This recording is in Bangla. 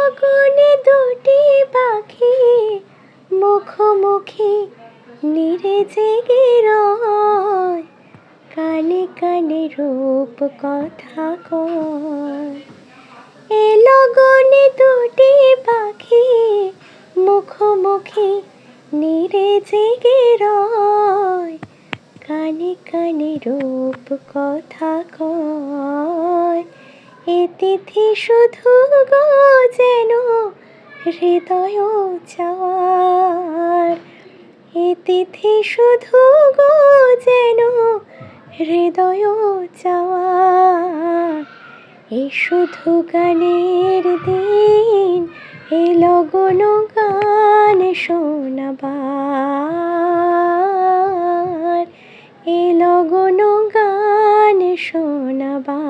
লগনে দুটি পাখি মুখোমুখি নীরে জেগে রয়, কানে কানে রূপ কথা কয়। এ লগনে দুটি পাখি মুখোমুখি নীরে জেগে রয়, কানে কানে রূপ কথা কয়। এ তিথি শুধু গো যেন হৃদয় চাওয়ার, এ তিথি শুধু গো যেন হৃদয় চাওয়ার। এ শুধু গানের দিন, এ লগন গান শোনাবার, এ লগন গান শোনাবার।